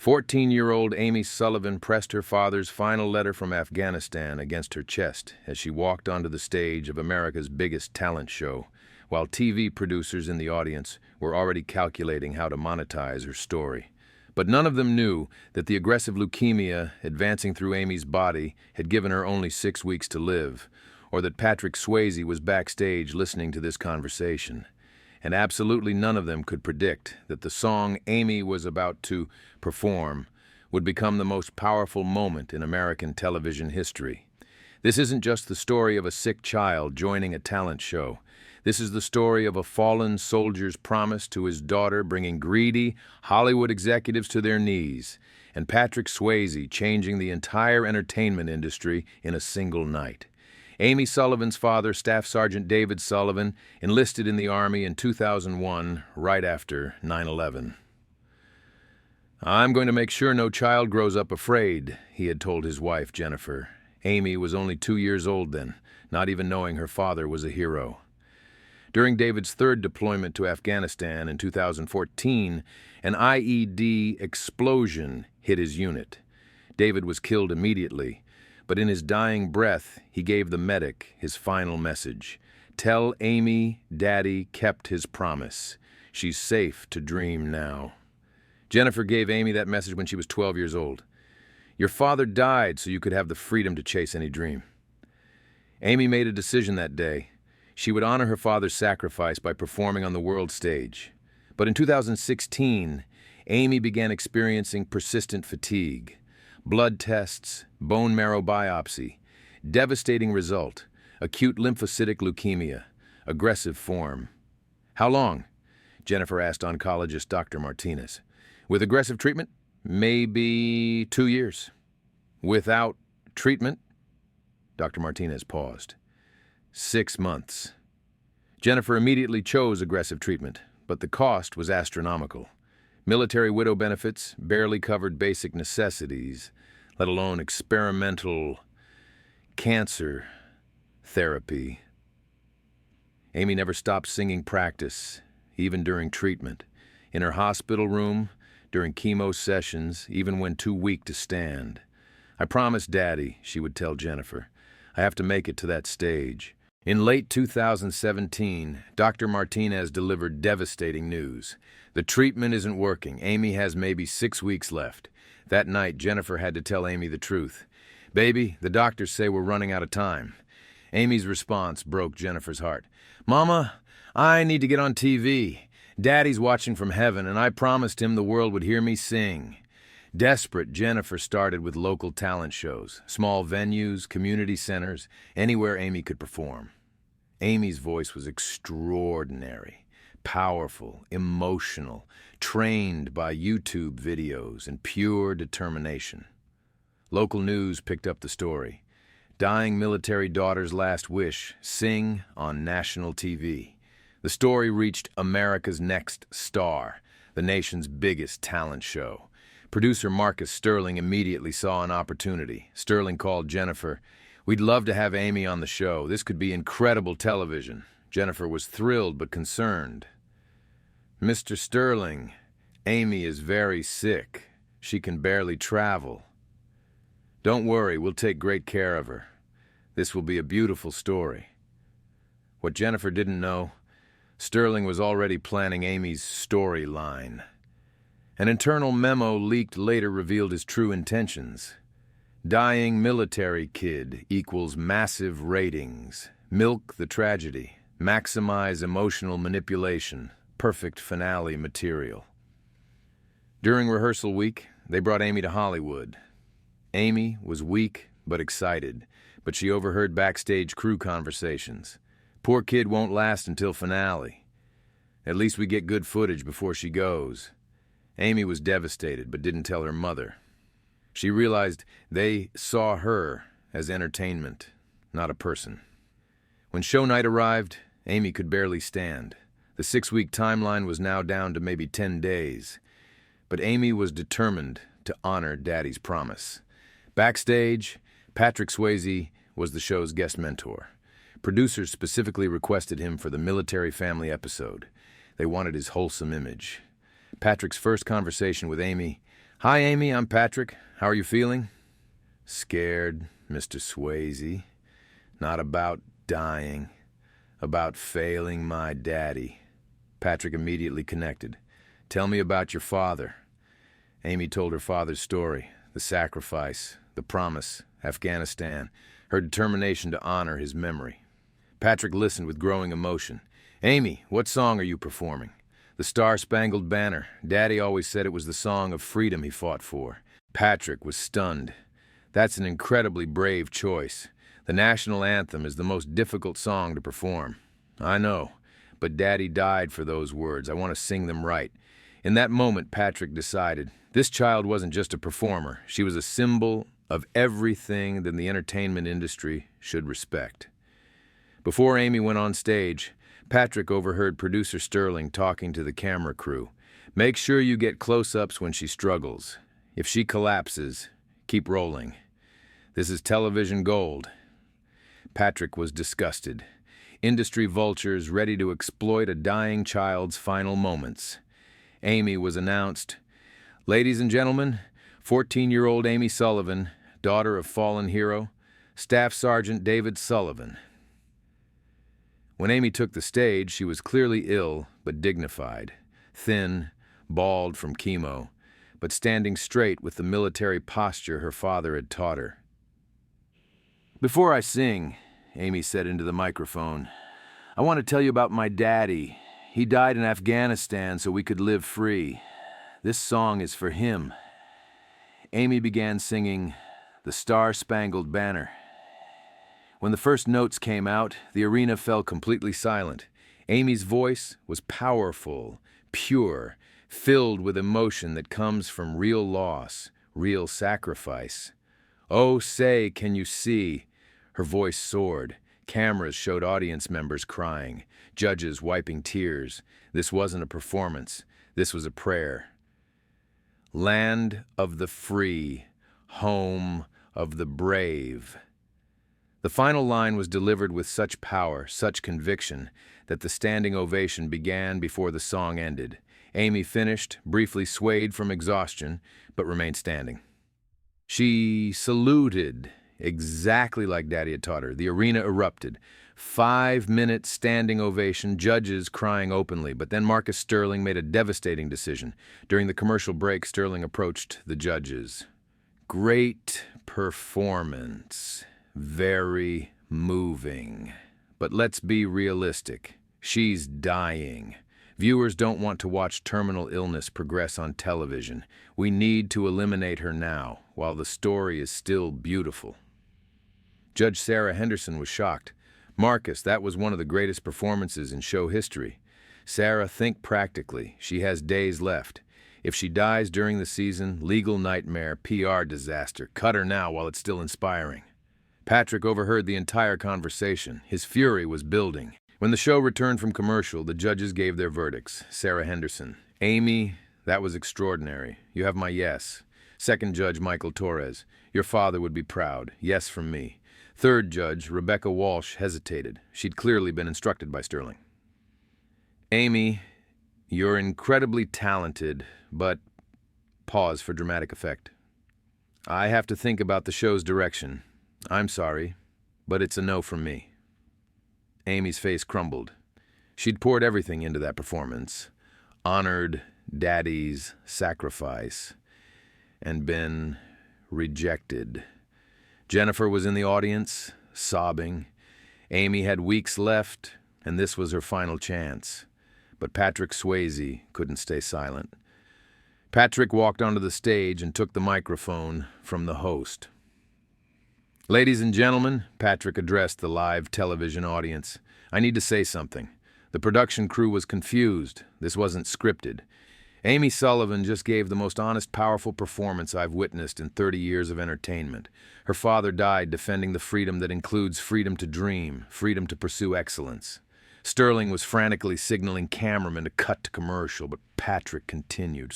14-year-old Amy Sullivan pressed her father's final letter from Afghanistan against her chest as she walked onto the stage of America's biggest talent show, while TV producers in the audience were already calculating how to monetize her story. But none of them knew that the aggressive leukemia advancing through Amy's body had given her only 6 weeks to live, or that Patrick Swayze was backstage listening to this conversation. And absolutely none of them could predict that the song Amy was about to perform would become the most powerful moment in American television history. This isn't just the story of a sick child joining a talent show. This is the story of a fallen soldier's promise to his daughter, bringing greedy Hollywood executives to their knees, and Patrick Swayze changing the entire entertainment industry in a single night. Amy Sullivan's father, Staff Sergeant David Sullivan, enlisted in the Army in 2001, right after 9/11. "I'm going to make sure no child grows up afraid," he had told his wife, Jennifer. Amy was only 2 years old then, not even knowing her father was a hero. During David's third deployment to Afghanistan in 2014, an IED explosion hit his unit. David was killed immediately, but in his dying breath, he gave the medic his final message. "Tell Amy Daddy kept his promise. She's safe to dream now." Jennifer gave Amy that message when she was 12 years old. "Your father died so you could have the freedom to chase any dream." Amy made a decision that day. She would honor her father's sacrifice by performing on the world stage. But in 2016, Amy began experiencing persistent fatigue. Blood tests, bone marrow biopsy, devastating result, acute lymphocytic leukemia, aggressive form. "How long?" Jennifer asked oncologist Dr. Martinez. "With aggressive treatment? Maybe 2 years. Without treatment?" Dr. Martinez paused. 6 months. Jennifer immediately chose aggressive treatment, but the cost was astronomical. Military widow benefits barely covered basic necessities, let alone experimental cancer therapy. Amy never stopped singing practice, even during treatment. In her hospital room, during chemo sessions, even when too weak to stand. "I promised Daddy," she would tell Jennifer. "I have to make it to that stage." In late 2017, Dr. Martinez delivered devastating news. "The treatment isn't working. Amy has maybe 6 weeks left." That night, Jennifer had to tell Amy the truth. "Baby, the doctors say we're running out of time." Amy's response broke Jennifer's heart. "Mama, I need to get on TV. Daddy's watching from heaven, and I promised him the world would hear me sing." Desperate, Jennifer started with local talent shows, small venues, community centers, anywhere Amy could perform. Amy's voice was extraordinary, powerful, emotional, trained by YouTube videos and pure determination. Local news picked up the story. Dying military daughter's last wish, sing on national TV. The story reached America's Next Star, the nation's biggest talent show. Producer Marcus Sterling immediately saw an opportunity. Sterling called Jennifer. "We'd love to have Amy on the show. This could be incredible television." Jennifer was thrilled but concerned. "Mr. Sterling, Amy is very sick. She can barely travel." "Don't worry, we'll take great care of her. This will be a beautiful story." What Jennifer didn't know, Sterling was already planning Amy's storyline. An internal memo leaked later revealed his true intentions. Dying military kid equals massive ratings. Milk the tragedy. Maximize emotional manipulation. Perfect finale material. During rehearsal week, they brought Amy to Hollywood. Amy was weak but excited, but she overheard backstage crew conversations. "Poor kid won't last until finale. At least we get good footage before she goes." Amy was devastated, but didn't tell her mother. She realized they saw her as entertainment, not a person. When show night arrived, Amy could barely stand. The 6-week timeline was now down to maybe 10 days. But Amy was determined to honor Daddy's promise. Backstage, Patrick Swayze was the show's guest mentor. Producers specifically requested him for the military family episode. They wanted his wholesome image. Patrick's first conversation with Amy Hi, Amy, I'm Patrick. How are you feeling? Scared, Mr. Swayze. Not about dying. About failing my daddy. Patrick immediately connected. Tell me about your father. Amy told her father's story, the sacrifice, the promise, Afghanistan, her determination to honor his memory. Patrick listened with growing emotion. Amy, what song are you performing? The Star-Spangled Banner. Daddy always said it was the song of freedom he fought for. Patrick was stunned. That's an incredibly brave choice. The national anthem is the most difficult song to perform. I know, but Daddy died for those words. I want to sing them right. In that moment, Patrick decided, this child wasn't just a performer. She was a symbol of everything that the entertainment industry should respect. Before Amy went on stage, Patrick overheard producer Sterling talking to the camera crew. Make sure you get close-ups when she struggles. If she collapses, keep rolling. This is television gold. Patrick was disgusted. Industry vultures ready to exploit a dying child's final moments. Amy was announced. Ladies and gentlemen, 14-year-old Amy Sullivan, daughter of fallen hero, Staff Sergeant David Sullivan. When Amy took the stage, she was clearly ill but dignified, thin, bald from chemo, but standing straight with the military posture her father had taught her. Before I sing, Amy said into the microphone, I want to tell you about my daddy. He died in Afghanistan so we could live free. This song is for him. Amy began singing The Star-Spangled Banner. When the first notes came out, the arena fell completely silent. Amy's voice was powerful, pure, filled with emotion that comes from real loss, real sacrifice. Oh, say, can you see? Her voice soared. Cameras showed audience members crying, judges wiping tears. This wasn't a performance. This was a prayer. Land of the free, home of the brave. The final line was delivered with such power, such conviction, that the standing ovation began before the song ended. Amy finished, briefly swayed from exhaustion, but remained standing. She saluted, exactly like Daddy had taught her. The arena erupted. 5-minute standing ovation, judges crying openly, but then Marcus Sterling made a devastating decision. During the commercial break, Sterling approached the judges. Great performance. Very moving. But let's be realistic. She's dying. Viewers don't want to watch terminal illness progress on television. We need to eliminate her now, while the story is still beautiful. Judge Sarah Henderson was shocked. Marcus, that was one of the greatest performances in show history. Sarah, think practically. She has days left. If she dies during the season, legal nightmare, PR disaster. Cut her now while it's still inspiring. Patrick overheard the entire conversation. His fury was building. When the show returned from commercial, the judges gave their verdicts. Sarah Henderson. Amy, that was extraordinary. You have my yes. Second judge, Michael Torres. Your father would be proud. Yes from me. Third judge, Rebecca Walsh, hesitated. She'd clearly been instructed by Sterling. Amy, you're incredibly talented, but pause for dramatic effect. I have to think about the show's direction. I'm sorry, but it's a no from me. Amy's face crumbled. She'd poured everything into that performance, honored Daddy's sacrifice, and been rejected. Jennifer was in the audience, sobbing. Amy had weeks left, and this was her final chance. But Patrick Swayze couldn't stay silent. Patrick walked onto the stage and took the microphone from the host. Ladies and gentlemen, Patrick addressed the live television audience. I need to say something. The production crew was confused. This wasn't scripted. Amy Sullivan just gave the most honest, powerful performance I've witnessed in 30 years of entertainment. Her father died defending the freedom that includes freedom to dream, freedom to pursue excellence. Sterling was frantically signaling cameramen to cut to commercial, but Patrick continued.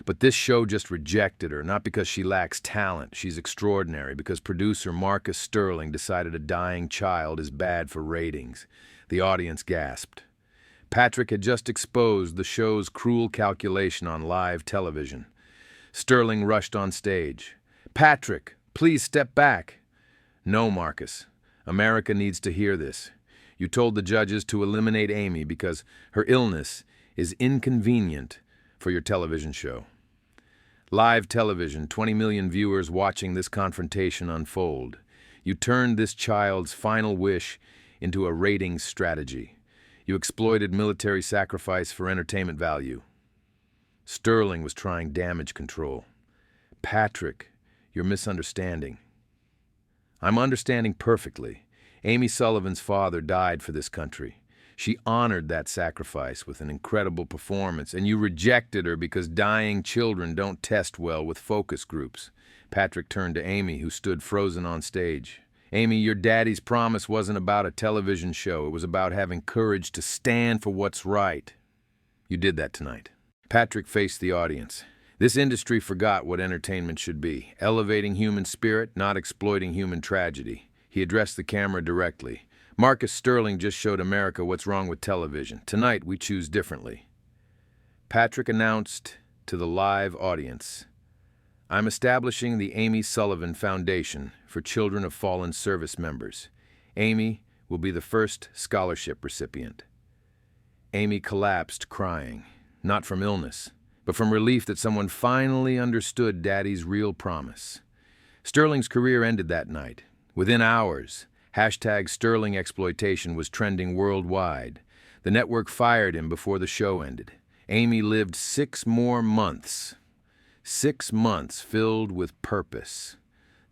But this show just rejected her, not because she lacks talent. She's extraordinary, because producer Marcus Sterling decided a dying child is bad for ratings. The audience gasped. Patrick had just exposed the show's cruel calculation on live television. Sterling rushed on stage. "Patrick, please step back." "No, Marcus. America needs to hear this. You told the judges to eliminate Amy because her illness is inconvenient for your television show." Live television, 20 million viewers watching this confrontation unfold. You turned this child's final wish into a ratings strategy. You exploited military sacrifice for entertainment value. Sterling was trying damage control. "Patrick, you're misunderstanding." "I'm understanding perfectly. Amy Sullivan's father died for this country. She honored that sacrifice with an incredible performance, and you rejected her because dying children don't test well with focus groups." Patrick turned to Amy, who stood frozen on stage. "Amy, your daddy's promise wasn't about a television show. It was about having courage to stand for what's right. You did that tonight." Patrick faced the audience. This industry forgot what entertainment should be, elevating human spirit, not exploiting human tragedy. He addressed the camera directly. "Marcus Sterling just showed America what's wrong with television. Tonight, we choose differently." Patrick announced to the live audience, "I'm establishing the Amy Sullivan Foundation for Children of Fallen Service Members. Amy will be the first scholarship recipient." Amy collapsed, crying, not from illness, but from relief that someone finally understood Daddy's real promise. Sterling's career ended that night. Within hours, #Sterling exploitation was trending worldwide. The network fired him before the show ended. Amy lived 6 more months. 6 months filled with purpose.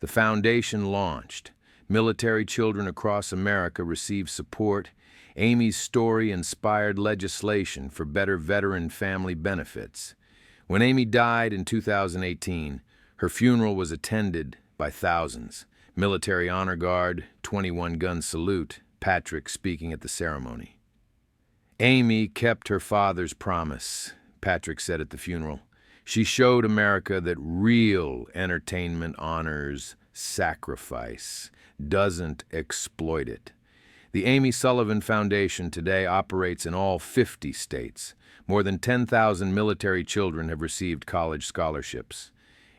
The foundation launched. Military children across America received support. Amy's story inspired legislation for better veteran family benefits. When Amy died in 2018, her funeral was attended by thousands. Military honor guard, 21-gun salute, Patrick speaking at the ceremony. "Amy kept her father's promise," Patrick said at the funeral. "She showed America that real entertainment honors sacrifice, doesn't exploit it." The Amy Sullivan Foundation today operates in all 50 states. More than 10,000 military children have received college scholarships.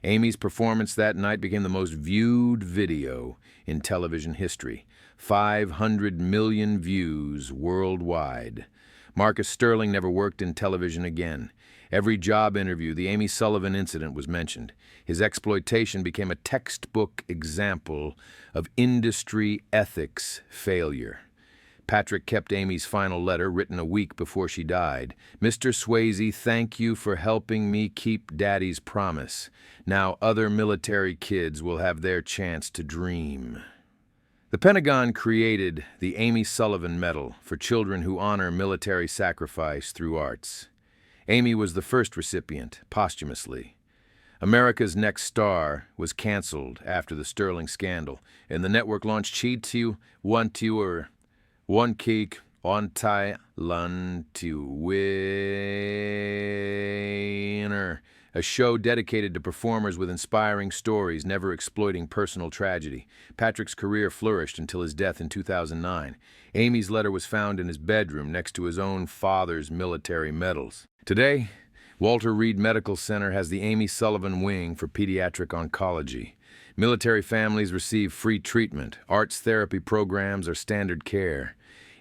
Amy's performance that night became the most viewed video in television history. 500 million views worldwide. Marcus Sterling never worked in television again. Every job interview, the Amy Sullivan incident was mentioned. His exploitation became a textbook example of industry ethics failure. Patrick kept Amy's final letter, written a week before she died. "Mr. Swayze, thank you for helping me keep Daddy's promise. Now other military kids will have their chance to dream." The Pentagon created the Amy Sullivan Medal for children who honor military sacrifice through arts. Amy was the first recipient, posthumously. America's Next Star was canceled after the Sterling scandal, and the network launched Chitu Wantiur, One Keek On Tai Lan Tu Winner, a show dedicated to performers with inspiring stories, never exploiting personal tragedy. Patrick's career flourished until his death in 2009. Amy's letter was found in his bedroom next to his own father's military medals. Today, Walter Reed Medical Center has the Amy Sullivan Wing for pediatric oncology. Military families receive free treatment. Arts therapy programs are standard care.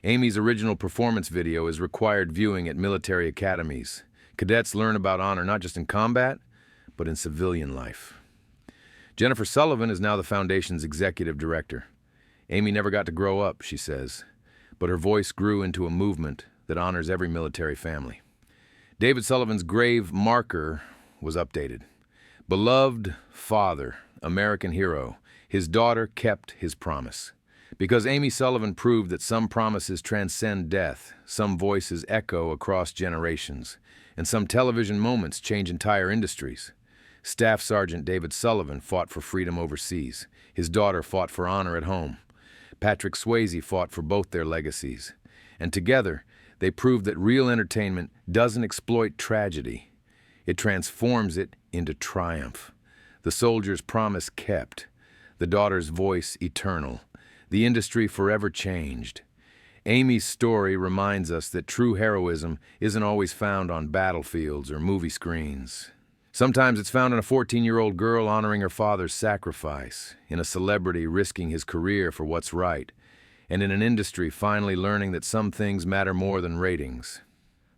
Amy's original performance video is required viewing at military academies. Cadets learn about honor not just in combat, but in civilian life. Jennifer Sullivan is now the Foundation's executive director. Amy never got to grow up, she says, but her voice grew into a movement that honors every military family. David Sullivan's grave marker was updated. Beloved father, American hero, his daughter kept his promise. Because Amy Sullivan proved that some promises transcend death, some voices echo across generations, and some television moments change entire industries. Staff Sergeant David Sullivan fought for freedom overseas. His daughter fought for honor at home. Patrick Swayze fought for both their legacies. And together, they proved that real entertainment doesn't exploit tragedy. It transforms it into triumph. The soldier's promise kept. The daughter's voice eternal. The industry forever changed. Amy's story reminds us that true heroism isn't always found on battlefields or movie screens. Sometimes it's found in a 14-year-old girl honoring her father's sacrifice, in a celebrity risking his career for what's right, and in an industry finally learning that some things matter more than ratings.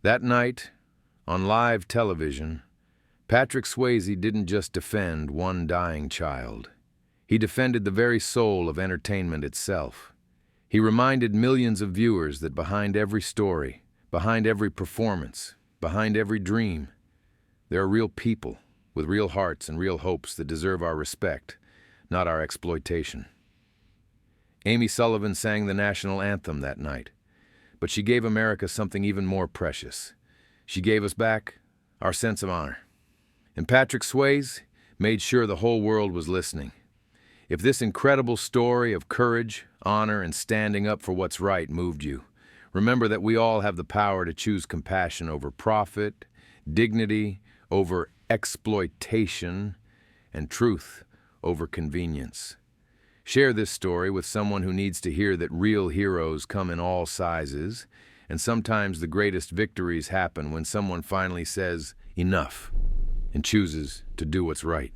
That night, on live television, Patrick Swayze didn't just defend one dying child. He defended the very soul of entertainment itself. He reminded millions of viewers that behind every story, behind every performance, behind every dream, there are real people with real hearts and real hopes that deserve our respect, not our exploitation. Amy Sullivan sang the national anthem that night, but she gave America something even more precious. She gave us back our sense of honor. And Patrick Swayze made sure the whole world was listening. If this incredible story of courage, honor, and standing up for what's right moved you, remember that we all have the power to choose compassion over profit, dignity over exploitation, and truth over convenience. Share this story with someone who needs to hear that real heroes come in all sizes, and sometimes the greatest victories happen when someone finally says, "Enough," and chooses to do what's right.